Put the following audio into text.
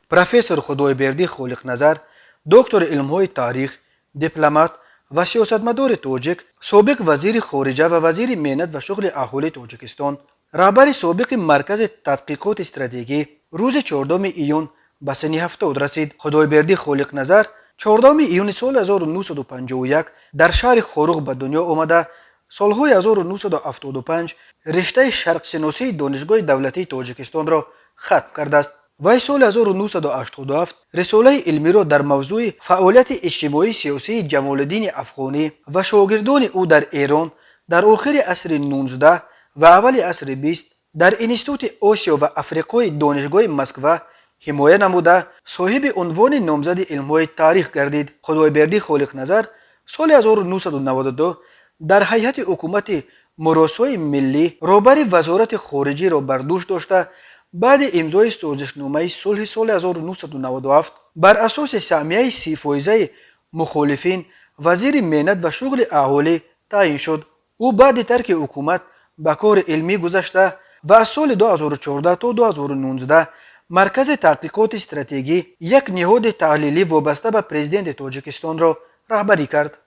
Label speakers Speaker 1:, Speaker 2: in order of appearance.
Speaker 1: پروفسور خدایبردی خالق نظر، دکتر علم‌های تاریخ، دیپلمات و سیاستمدار تاجیک، سابق وزیر خارجه و وزیر مهنت و شغل اهالی تاجیکستان، رهبر سابق مرکز تحقیقات استراتژی، روز 14 ایون به سن 70 رسید. خدایبردی خالق نظر 14 ایون سال 1951 در شهر خاروق به دنیا آمده. سالهای 1975 رشته شرق شناسی دانشگاه دولتی تاجیکستان را ختم کرده است. وی سال 1987 رساله علمی را در موضوع فعالیت اجتماعی سیاسی جمال الدین افغانی و شاگردان او در ایران در آخر عصر 19 و اول عصر 20 در انستیتوت آسیا و افریقای دانشگاه مسکو حمایه نموده صاحب عنوان نامزد علم‌های تاریخ گردید. خدایبردی خالق نظر سال 1992 در هیئت حکومت مراسای ملی رهبر وزارت خارجه را بر دوش داشته بعد امضای سازشنامه صلح سال 1997 بر اساس سهمیه 30% مخالفین وزیر مهنت و شغل اهالی تعیین شد. او بعد ترک حکومت به کار علمی گذشته و از سال 2014 تا 2019 مرکز تحقیقات استراتژی، یک نهاد تحلیلی وابسته به پرزیدنت تاجیکستان را رهبری کرد.